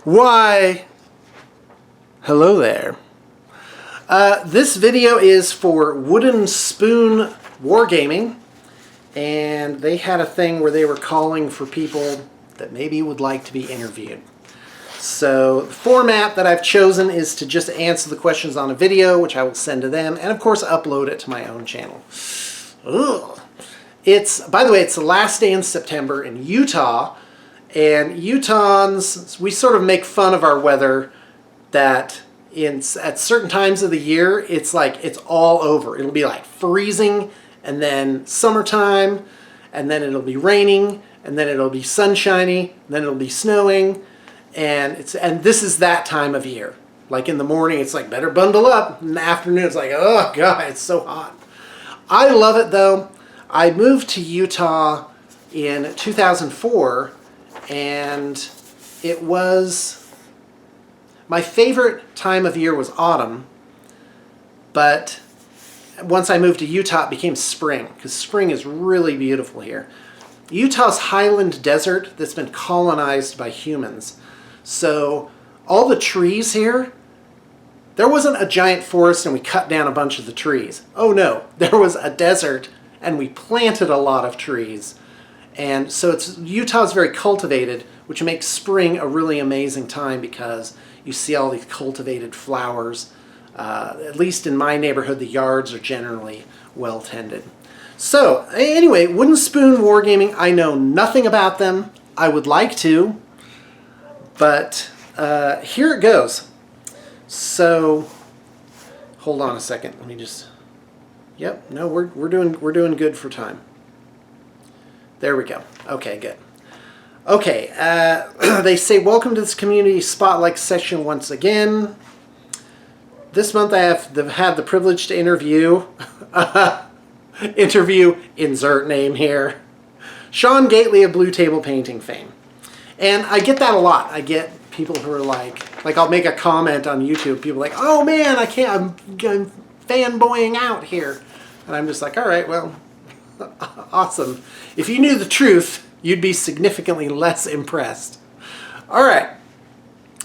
Why, hello there. This video is for Wooden Spoon Wargaming, and they had a thing where they were calling for people that maybe would like to be interviewed. So the format that I've chosen is to just answer the questions on a video, which I will send to them, and of course upload it to my own channel. Ugh. By the way, it's the last day in September in Utah. And Utahns, we sort of make fun of our weather that at certain times of the year, it's like it's all over. It'll be like freezing, and then summertime, and then it'll be raining, and then it'll be sunshiny, and then it'll be snowing, and this is that time of year. Like in the morning, it's like better bundle up. In the afternoon, it's like, oh God, it's so hot. I love it though. I moved to Utah in 2004. And it was, my favorite time of year was autumn, but once I moved to Utah, it became spring, because spring is really beautiful here. Utah's highland desert that's been colonized by humans. So all the trees here, there wasn't a giant forest and we cut down a bunch of the trees. Oh no, there was a desert and we planted a lot of trees. And so Utah's very cultivated, which makes spring a really amazing time because you see all these cultivated flowers. At least in my neighborhood, the yards are generally well tended. So anyway, Wooden Spoon Wargaming, I know nothing about them. I would like to, but here it goes. So hold on a second. Let me just. Yep. No, we're doing good for time. There we go. Okay, good. Okay, they say, welcome to this community spotlight session once again. This month I have had the privilege to interview, insert name here, Sean Gately of Blue Table Painting fame. And I get that a lot. I get people who are like I'll make a comment on YouTube, people are like, oh man, I'm fanboying out here. And I'm just like, all right, well, awesome. If you knew the truth, you'd be significantly less impressed. All right.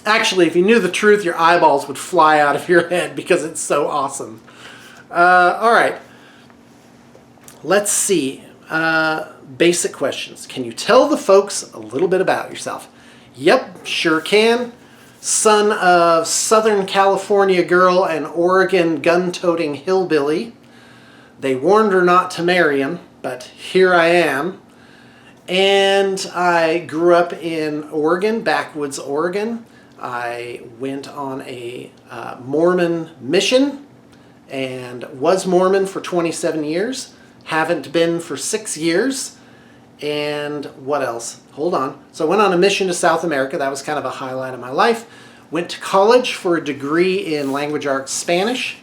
Actually, if you knew the truth, your eyeballs would fly out of your head because it's so awesome. All right. Let's see. Basic questions. Can you tell the folks a little bit about yourself? Yep, sure can. Son of Southern California girl and Oregon gun-toting hillbilly. They warned her not to marry him, but here I am. And I grew up in Oregon, backwoods Oregon. I went on a Mormon mission and was Mormon for 27 years. Haven't been for 6 years. And what else? Hold on. So I went on a mission to South America. That was kind of a highlight of my life. Went to college for a degree in language arts Spanish.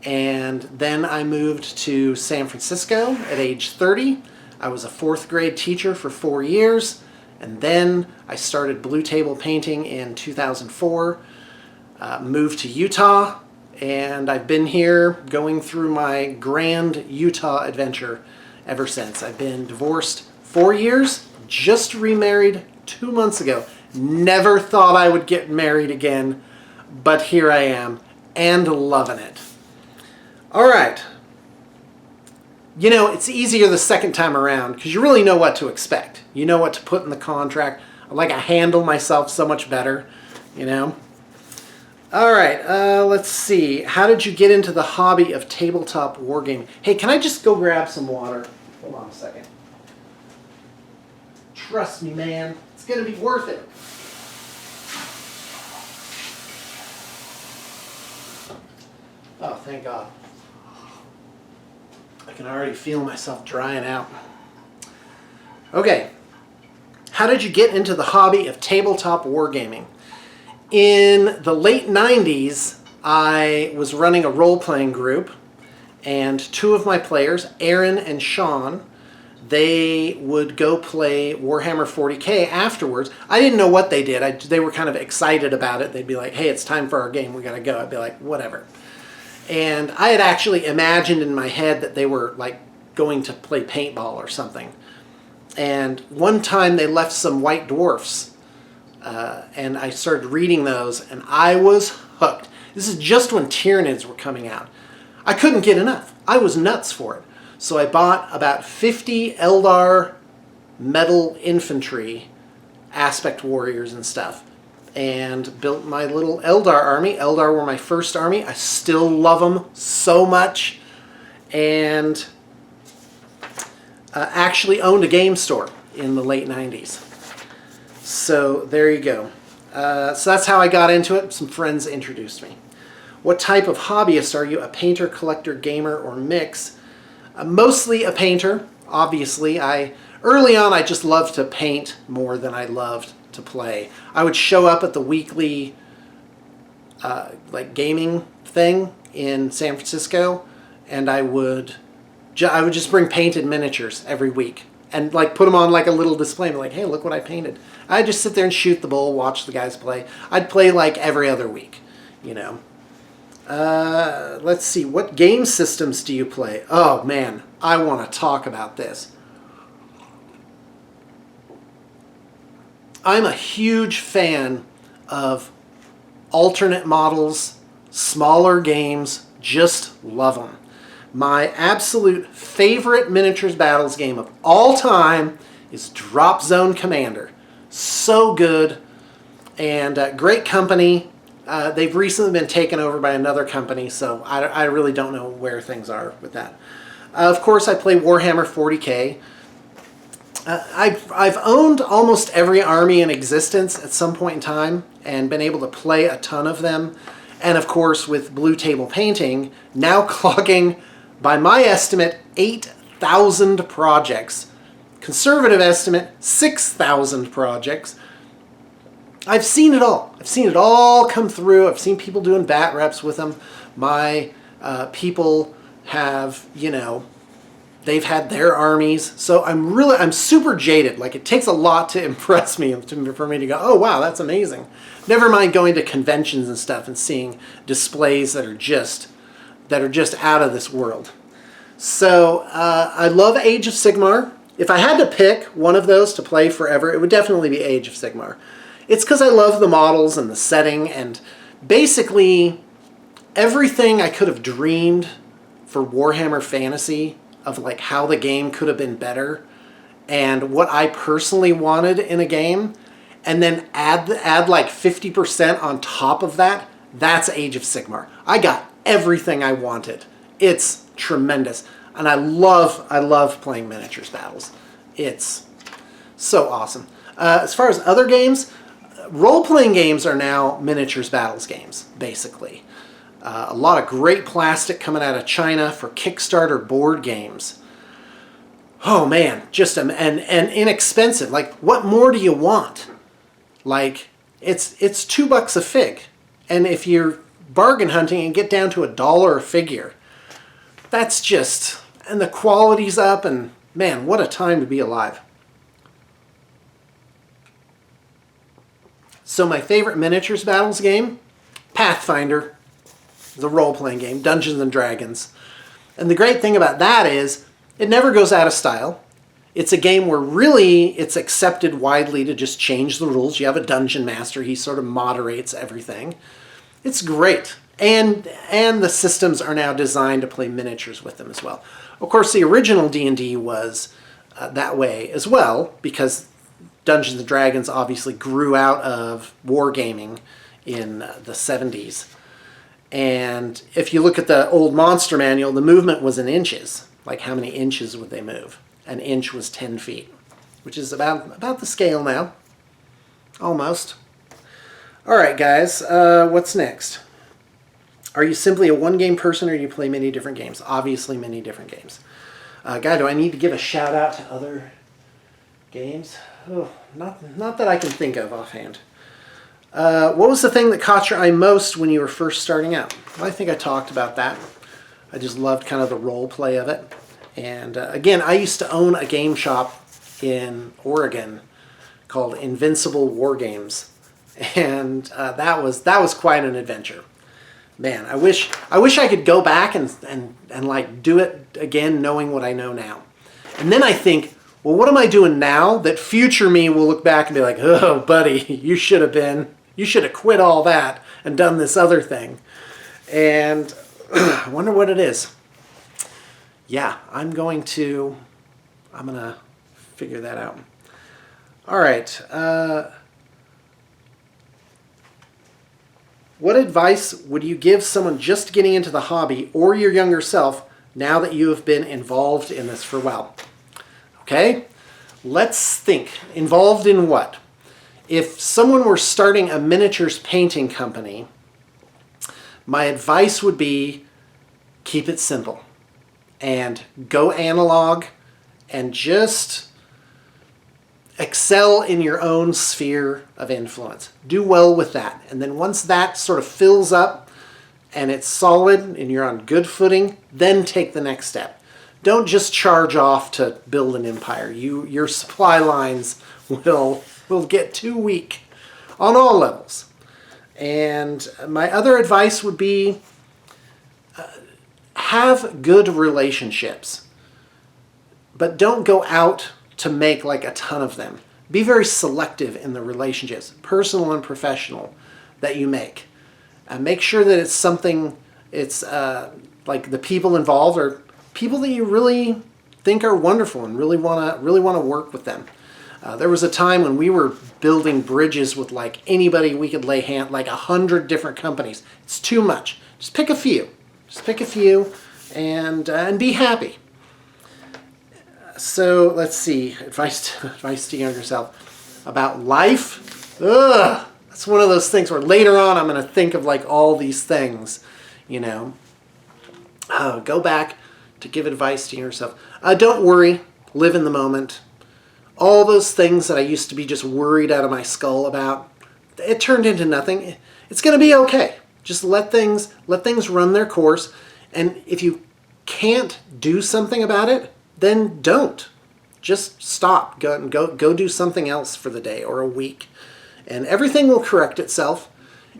And then I moved to San Francisco at age 30. I was a 4th grade teacher for 4 years. And then I started Blue Table Painting in 2004. Moved to Utah. And I've been here going through my grand Utah adventure ever since. I've been divorced 4 years, just remarried 2 months ago. Never thought I would get married again, but here I am and loving it. All right. You know, it's easier the second time around because you really know what to expect. You know what to put in the contract. I handle myself so much better, you know. All right, let's see. How did you get into the hobby of tabletop wargaming? Hey, can I just go grab some water? Hold on a second. Trust me, man. It's going to be worth it. Oh, thank God. I can already feel myself drying out. Okay. How did you get into the hobby of tabletop wargaming? In the late 90s, I was running a role-playing group, and 2 of my players, Aaron and Sean, they would go play Warhammer 40K afterwards. I didn't know what they did. They were kind of excited about it. They'd be like, hey, it's time for our game. We got to go. I'd be like, whatever. And I had actually imagined in my head that they were like going to play paintball or something. And one time they left some white dwarfs and I started reading those, and I was hooked. This is just when Tyranids were coming out. I couldn't get enough. I was nuts for it. So I bought about 50 Eldar metal infantry aspect warriors and stuff, and built my little Eldar army. Eldar were my first army. I still love them so much, and actually owned a game store in the late 90s. So there you go. So that's how I got into it. Some friends introduced me. What type of hobbyist are you? A painter, collector, gamer, or mix? Mostly a painter, obviously. Early on, I just loved to paint more than I loved to play. I would show up at the weekly like gaming thing in San Francisco, and I would just bring painted miniatures every week and like put them on like a little display and be like, hey, look what I painted. I'd just sit there and shoot the bull, watch the guys play. I'd play like every other week, you know. Let's see, what game systems do you play? Oh man, I want to talk about this. I'm a huge fan of alternate models, smaller games, just love them. My absolute favorite miniatures battles game of all time is Drop Zone Commander. So good, and great company. They've recently been taken over by another company, so I really don't know where things are with that. Of course, I play Warhammer 40K. I've owned almost every army in existence at some point in time and been able to play a ton of them. And of course, with Blue Table Painting, now clocking, by my estimate, 8,000 projects. Conservative estimate, 6,000 projects. I've seen it all. I've seen it all come through. I've seen people doing bat reps with them. My people have, you know, they've had their armies. So I'm super jaded. Like, it takes a lot to impress me for me to go, oh wow, that's amazing. Never mind going to conventions and stuff and seeing displays that are just out of this world. So I love Age of Sigmar. If I had to pick one of those to play forever, it would definitely be Age of Sigmar. It's because I love the models and the setting and basically everything I could have dreamed for Warhammer Fantasy of like how the game could have been better and what I personally wanted in a game, and then add like 50% on top of that. That's Age of Sigmar. I got everything I wanted. It's tremendous. And I love playing miniatures battles. It's so awesome. As far as other games, role-playing games are now miniatures battles games, basically. A lot of great plastic coming out of China for Kickstarter board games. Oh man, just and inexpensive. Like, what more do you want? Like, it's $2 a fig, and if you're bargain hunting and get down to $1 a figure, that's just, and the quality's up, and man, what a time to be alive. So my favorite miniatures battles game, Pathfinder, is a role-playing game, Dungeons and Dragons. And the great thing about that is it never goes out of style. It's a game where really it's accepted widely to just change the rules. You have a dungeon master, he sort of moderates everything. It's great. And the systems are now designed to play miniatures with them as well. Of course, the original D&D was that way as well, because Dungeons & Dragons obviously grew out of wargaming in the 70s. And if you look at the old monster manual, the movement was in inches. Like, how many inches would they move? An inch was 10 feet, which is about the scale now. Almost. All right, guys, what's next? Are you simply a one-game person, or do you play many different games? Obviously, many different games. Guy, do I need to give a shout-out to other games? Oh, not that I can think of offhand. What was the thing that caught your eye most when you were first starting out? Well, I think I talked about that. I just loved kind of the role play of it. And again, I used to own a game shop in Oregon called Invincible War Games, and that was quite an adventure. Man, I wish I could go back and like do it again, knowing what I know now. And then I think, well, what am I doing now that future me will look back and be like, oh, buddy, you should have quit all that and done this other thing. And I wonder what it is. Yeah, I'm going to figure that out. All right. What advice would you give someone just getting into the hobby or your younger self now that you have been involved in this for a while? Okay, let's think. Involved in what? If someone were starting a miniatures painting company, my advice would be keep it simple and go analog and just excel in your own sphere of influence. Do well with that. And then once that sort of fills up and it's solid and you're on good footing, then take the next step. Don't just charge off to build an empire. Your supply lines will get too weak on all levels. And my other advice would be have good relationships, but don't go out to make like a ton of them. Be very selective in the relationships, personal and professional, that you make. Make sure that it's something, like the people involved are people that you really think are wonderful and really want to work with them. There was a time when we were building bridges with like anybody we could lay hand, like 100 different companies. It's too much. Just pick a few. Just pick a few and be happy. So let's see, advice to younger self about life. Ugh, that's one of those things where later on I'm going to think of like all these things, you know. Go back to give advice to yourself. Don't worry, live in the moment. All those things that I used to be just worried out of my skull about, it turned into nothing. It's going to be okay. Just let things run their course. And if you can't do something about it, then don't. Just stop. Go do something else for the day or a week. And everything will correct itself.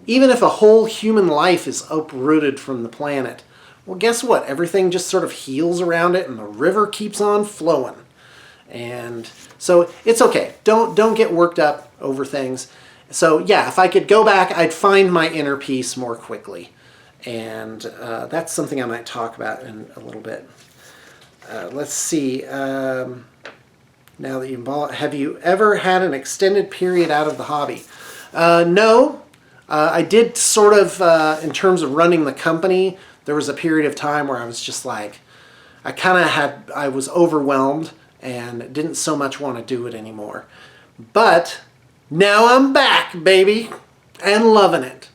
Even if a whole human life is uprooted from the planet, well, guess what? Everything just sort of heals around it and the river keeps on flowing. And so it's okay. Don't get worked up over things. So yeah, if I could go back, I'd find my inner peace more quickly. And that's something I might talk about in a little bit. Let's see. Now that have you ever had an extended period out of the hobby? No. I did sort of, in terms of running the company, there was a period of time where I was just like, I was overwhelmed and didn't so much want to do it anymore. But now I'm back, baby, and loving it.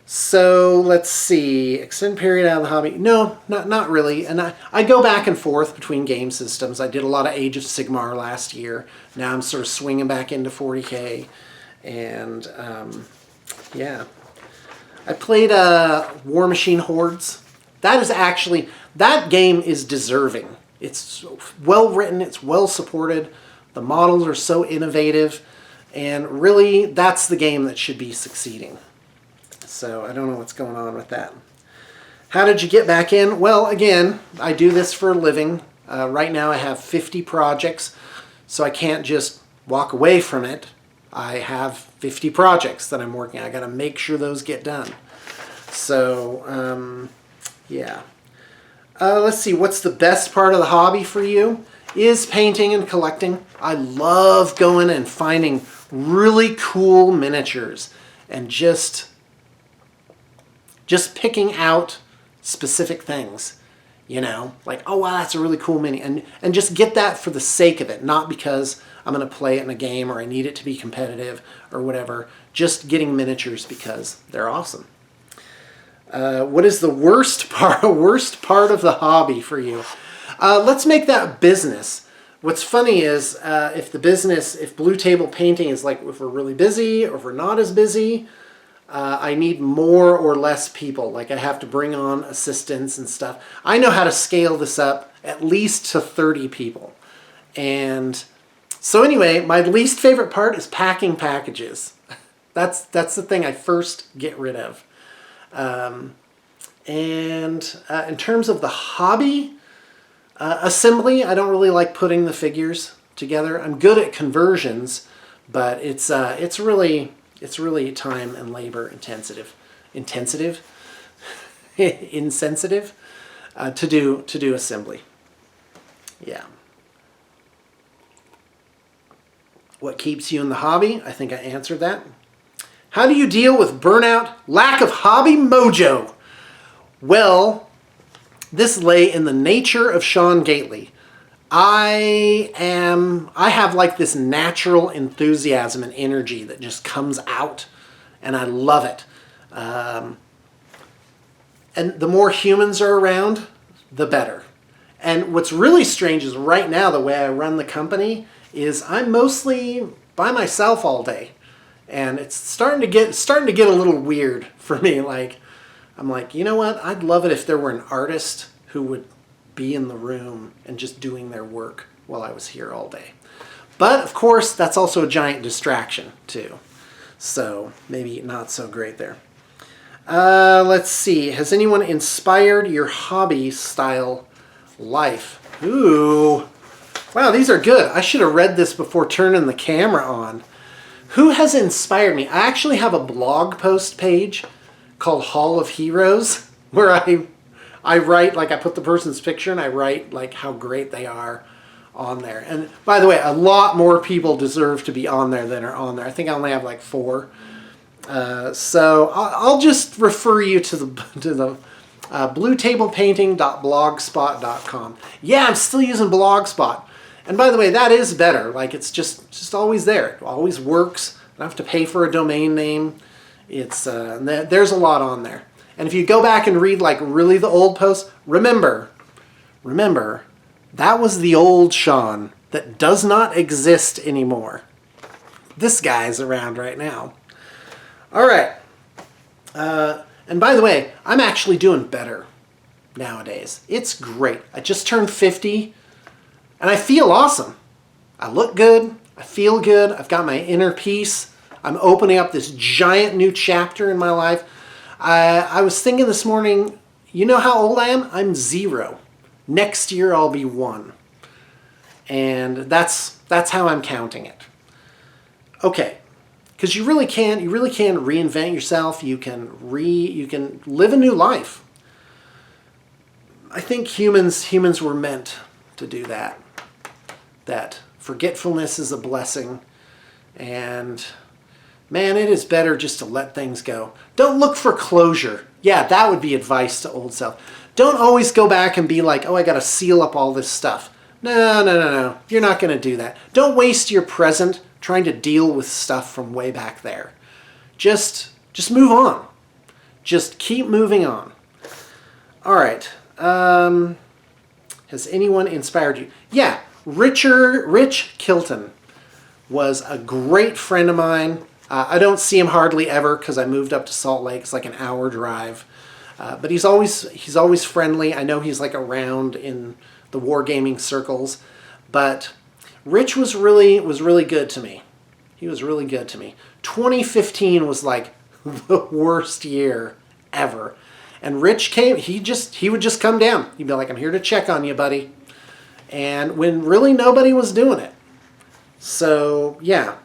So let's see, extended period out of the hobby. No, not really. And I go back and forth between game systems. I did a lot of Age of Sigmar last year. Now I'm sort of swinging back into 40K. And yeah. I played War Machine Hordes. That game is deserving. It's well written, it's well supported. The models are so innovative. And really, that's the game that should be succeeding. So I don't know what's going on with that. How did you get back in? Well, again, I do this for a living. Right now I have 50 projects, so I can't just walk away from it. I have 50 projects that I'm working on. I got to make sure those get done. So, yeah. Let's see, what's the best part of the hobby for you? Is painting and collecting. I love going and finding really cool miniatures and just picking out specific things, you know, like, oh wow, that's a really cool mini, and just get that for the sake of it, not because I'm going to play it in a game or I need it to be competitive or whatever. Just getting miniatures because they're awesome. What is the worst part of the hobby for you? Let's make that business. What's funny is if Blue Table Painting is like, if we're really busy or if we're not as busy, I need more or less people. Like I have to bring on assistants and stuff. I know how to scale this up at least to 30 people. And so anyway, my least favorite part is packing packages. That's the thing I first get rid of. And in terms of the hobby, Assembly, I don't really like putting the figures together. I'm good at conversions, but it's really time and labor insensitive to do assembly. Yeah. What keeps you in the hobby? I think I answered that. How do you deal with burnout, lack of hobby mojo? Well, this lay in the nature of Sean Gately. I have like this natural enthusiasm and energy that just comes out, and I love it. And the more humans are around, the better. And what's really strange is right now, the way I run the company is I'm mostly by myself all day. And it's starting to get a little weird for me. Like, I'm like, you know what? I'd love it if there were an artist who would be in the room and just doing their work while I was here all day. But of course, that's also a giant distraction too. So maybe not so great there. Let's see. Has anyone inspired your hobby style life? Ooh. Wow, these are good. I should have read this before turning the camera on. Who has inspired me? I actually have a blog post page called Hall of Heroes where I write, like I put the person's picture and I write like how great they are on there. And by the way, a lot more people deserve to be on there than are on there. I think I only have like 4. So I'll just refer you to the bluetablepainting.blogspot.com. Yeah, I'm still using Blogspot. And by the way, that is better. Like it's just always there. It always works. I don't have to pay for a domain name. It's there's a lot on there. And if you go back and read like really the old posts, remember, that was the old Sean that does not exist anymore. This guy's around right now. All right. And by the way, I'm actually doing better nowadays. It's great. I just turned 50 and I feel awesome. I look good. I feel good. I've got my inner peace. I'm opening up this giant new chapter in my life. I was thinking this morning, you know how old I am? I'm 0. Next year I'll be 1. And that's how I'm counting it. Okay. Because you really can reinvent yourself. You can live a new life. I think humans were meant to do that. That forgetfulness is a blessing, and man, it is better just to let things go. Don't look for closure. Yeah, that would be advice to old self. Don't always go back and be like, oh, I got to seal up all this stuff. No. You're not going to do that. Don't waste your present trying to deal with stuff from way back there. Just move on. Just keep moving on. All right. Has anyone inspired you? Yeah, Rich Kilton was a great friend of mine. I don't see him hardly ever because I moved up to Salt Lake. It's like an hour drive. But he's always friendly. I know he's like around in the wargaming circles. But Rich was really good to me. He was really good to me. 2015 was like the worst year ever. And Rich came, he would just come down. He'd be like, I'm here to check on you, buddy. And when really nobody was doing it. So yeah,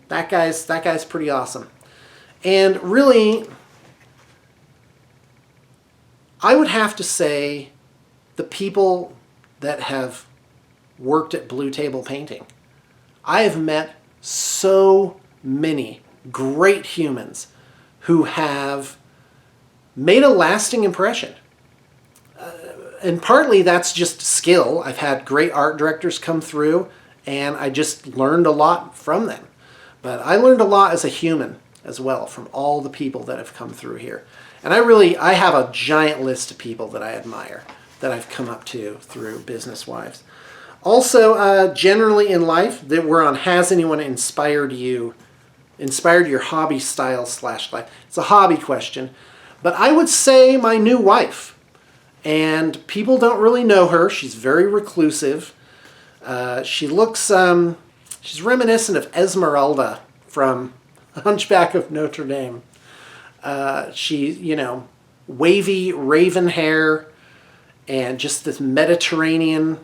that guy's pretty awesome. And really, I would have to say the people that have worked at Blue Table Painting. I have met so many great humans who have made a lasting impression. And partly that's just skill. I've had great art directors come through and I just learned a lot from them. But I learned a lot as a human as well from all the people that have come through here. And I have a giant list of people that I admire that I've come up to through Business Wives. Also, generally in life, that we're on Has Anyone inspired your hobby style / life? It's a hobby question. But I would say my new wife. And people don't really know her. She's very reclusive. She looks, she's reminiscent of Esmeralda from Hunchback of Notre Dame. She, wavy raven hair and just this Mediterranean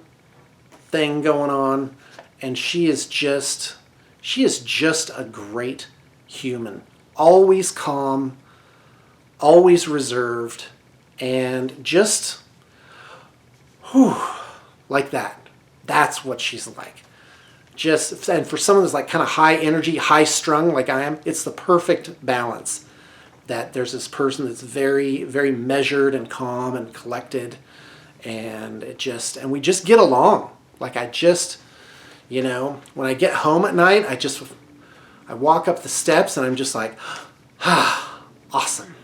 thing going on. And she is just a great human. Always calm, always reserved, and just, like that. That's what she's like. And for someone who's like kind of high energy, high strung like I am, it's the perfect balance. That there's this person that's very, very measured and calm and collected, and we just get along. Like when I get home at night, I walk up the steps and I'm just like, awesome,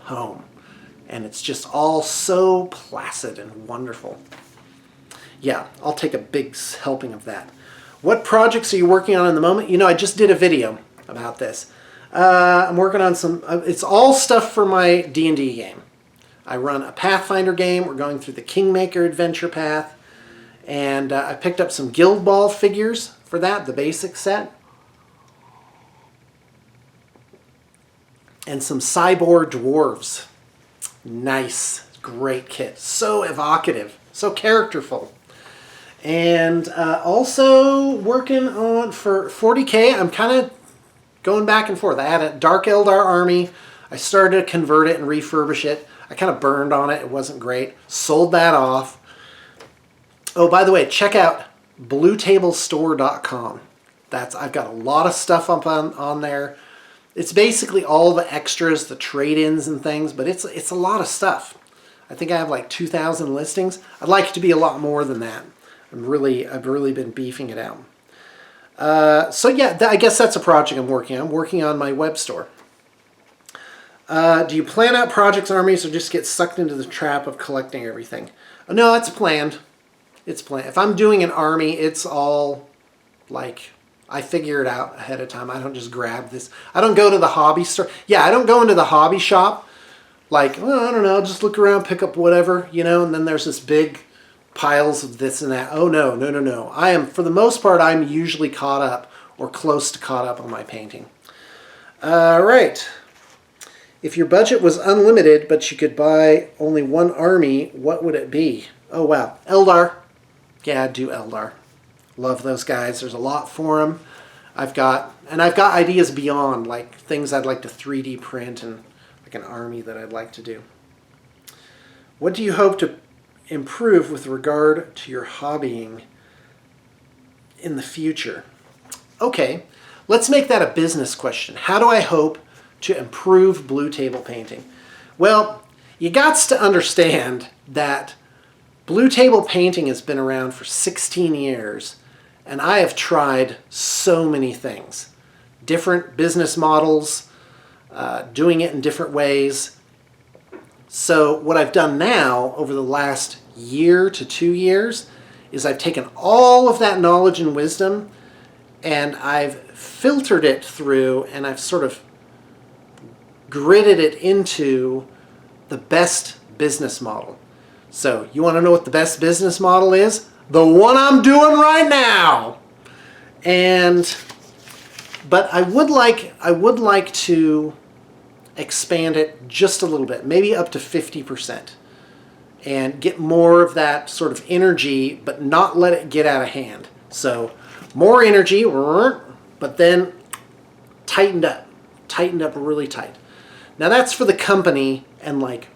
home. And it's just all so placid and wonderful. Yeah, I'll take a big helping of that. What projects are you working on in the moment? I just did a video about this. I'm working on some, it's all stuff for my D&D game. I run a Pathfinder game. We're going through the Kingmaker adventure path. And I picked up some Guild Ball figures for that, the basic set. And some Cyborg Dwarves. Nice, great kit. So evocative, so characterful. And also working on, for 40K, I'm kind of going back and forth. I had a Dark Eldar army. I started to convert it and refurbish it. I kind of burned on it. It wasn't great. Sold that off. Oh, by the way, check out bluetablestore.com. I've got a lot of stuff up on there. It's basically all the extras, the trade-ins and things, but it's a lot of stuff. I think I have like 2,000 listings. I'd like it to be a lot more than that. I've really been beefing it out. So yeah, I guess that's a project I'm working on. I'm working on my web store. Do you plan out projects, armies, or just get sucked into the trap of collecting everything? No, it's planned. It's planned. If I'm doing an army, it's all like, I figure it out ahead of time. I don't just grab this. I don't go to the hobby store. Yeah, I don't go into the hobby shop like, well, I don't know, just look around, pick up whatever, and then there's this big piles of this and that. Oh, no. I am, for the most part, I'm usually caught up or close to caught up on my painting. All right. If your budget was unlimited, but you could buy only one army, what would it be? Oh, wow. Eldar. Yeah, I'd do Eldar. Love those guys. There's a lot for them. I've got ideas beyond, like things I'd like to 3D print and like an army that I'd like to do. What do you hope to improve with regard to your hobbying in the future? Okay, let's make that a business question. How do I hope to improve blue table painting? Well, you got to understand that blue table painting has been around for 16 years, and I have tried so many things. Different business models, doing it in different ways. So what I've done now over the last year to 2 years is I've taken all of that knowledge and wisdom and I've filtered it through and I've sort of gridded it into the best business model. So you want to know what the best business model is? The one I'm doing right now. But I would like to expand it just a little bit, maybe up to 50%, and get more of that sort of energy, but not let it get out of hand. So more energy, but then tightened up really tight. Now that's for the company and like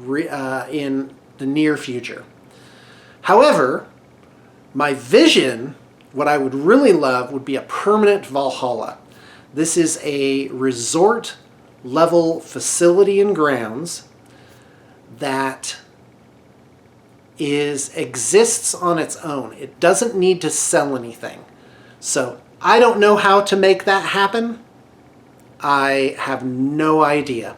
in the near future. However, my vision, what I would really love would be a permanent Valhalla. This is a resort level facility and grounds that exists on its own. It doesn't need to sell anything. So I don't know how to make that happen. I have no idea.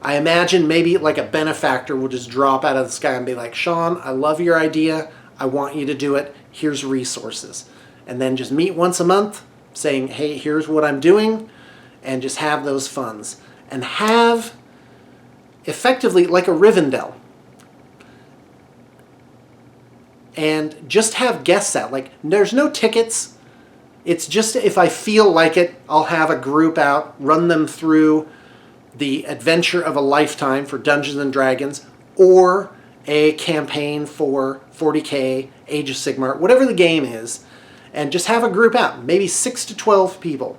I imagine maybe like a benefactor will just drop out of the sky and be like, Sean, I love your idea. I want you to do it. Here's resources. And then just meet once a month saying, hey, here's what I'm doing, and just have those funds. And have effectively like a Rivendell. And just have guests out. Like, there's no tickets. It's just if I feel like it, I'll have a group out, run them through the adventure of a lifetime for Dungeons and Dragons, or a campaign for 40K, Age of Sigmar, whatever the game is, and just have a group out, maybe 6 to 12 people.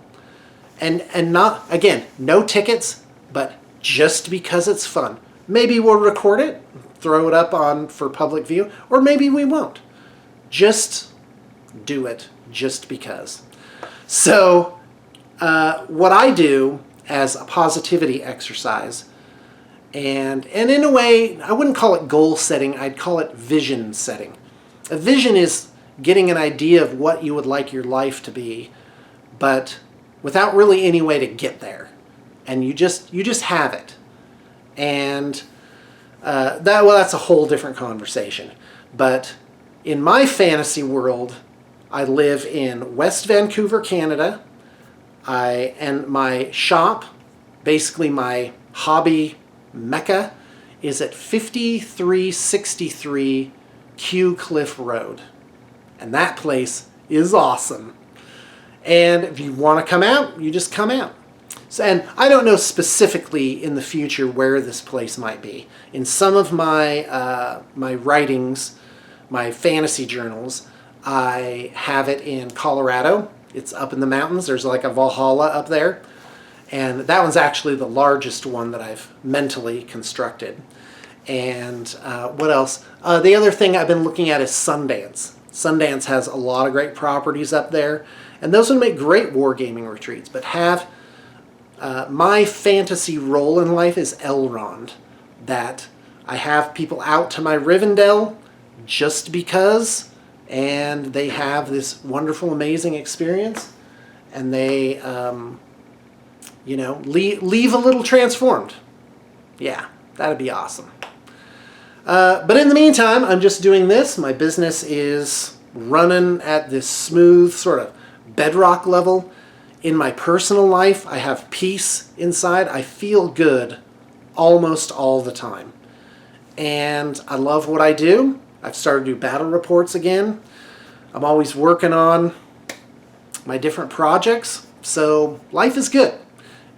And not, again, no tickets, but just because it's fun. Maybe we'll record it, throw it up on for public view, or maybe we won't. Just do it just because. So what I do as a positivity exercise, and in a way, I wouldn't call it goal setting, I'd call it vision setting. A vision is getting an idea of what you would like your life to be, but without really any way to get there. And you just have it. And that's a whole different conversation. But in my fantasy world, I live in West Vancouver, Canada. And my shop, basically my hobby mecca, is at 5363 Q Cliff Road. And that place is awesome. And if you want to come out, you just come out. So, and I don't know specifically in the future where this place might be. In some of my my writings, my fantasy journals, I have it in Colorado. It's up in the mountains. There's like a Valhalla up there. And that one's actually the largest one that I've mentally constructed. And what else? The other thing I've been looking at is Sundance. Sundance has a lot of great properties up there. And those would make great wargaming retreats. But have my fantasy role in life is Elrond. That I have people out to my Rivendell just because, and they have this wonderful, amazing experience, and they, you know, leave a little transformed. Yeah, that'd be awesome. But in the meantime, I'm just doing this. My business is running at this smooth sort of bedrock level. In my personal life, I have peace inside. I feel good almost all the time. And I love what I do. I've started to do battle reports again. I'm always working on my different projects. So life is good.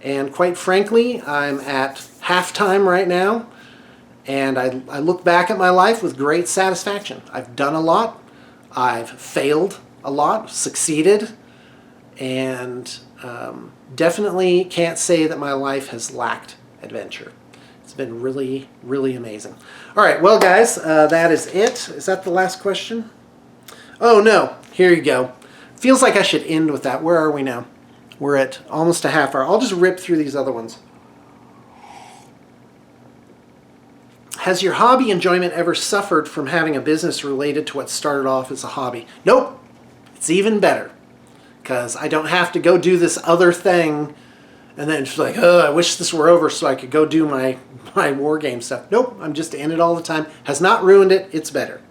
And quite frankly, I'm at halftime right now. And I look back at my life with great satisfaction. I've done a lot. I've failed a lot, succeeded. And definitely can't say that my life has lacked adventure. It's been really, really amazing. All right, well, guys, that is it. Is that the last question? Oh, no. Here you go. Feels like I should end with that. Where are we now? We're at almost a half hour. I'll just rip through these other ones. Has your hobby enjoyment ever suffered from having a business related to what started off as a hobby? Nope. It's even better. Because I don't have to go do this other thing and then just like, oh, I wish this were over so I could go do my war game stuff. Nope, I'm just in it all the time. Has not ruined it. It's better.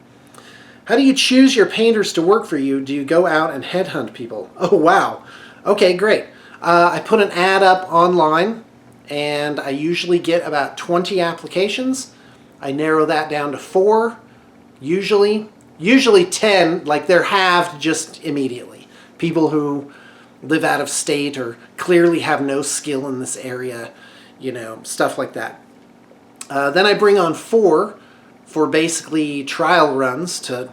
How do you choose your painters to work for you? Do you go out and headhunt people? Oh, wow. Okay, great. I put an ad up online, and I usually get about 20 applications. I narrow that down to 4, usually 10, like they're halved just immediately. People who live out of state or clearly have no skill in this area, you know, stuff like that. Then I bring on 4 for basically trial runs to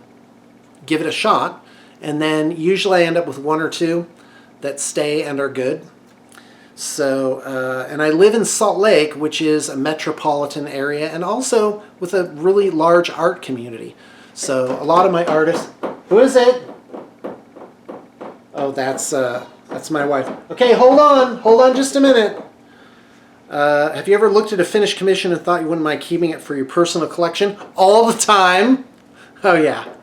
give it a shot. And then usually I end up with 1 or 2 that stay and are good. So, and I live in Salt Lake, which is a metropolitan area, and also with a really large art community. So a lot of my artists... Who is it? Oh, that's my wife. Okay, hold on just a minute. Have you ever looked at a finished commission and thought you wouldn't mind keeping it for your personal collection? All the time. Oh, yeah.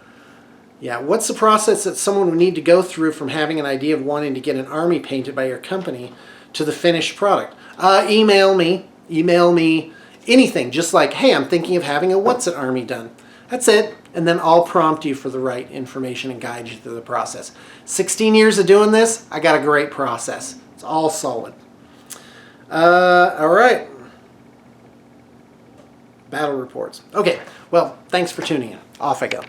Yeah, what's the process that someone would need to go through from having an idea of wanting to get an army painted by your company to the finished product? Email me anything, just like, hey, I'm thinking of having a What's It Army done. That's it, and then I'll prompt you for the right information and guide you through the process. 16 years of doing this, I got a great process. It's all solid. All right. Battle reports. Okay, well, thanks for tuning in. Off I go.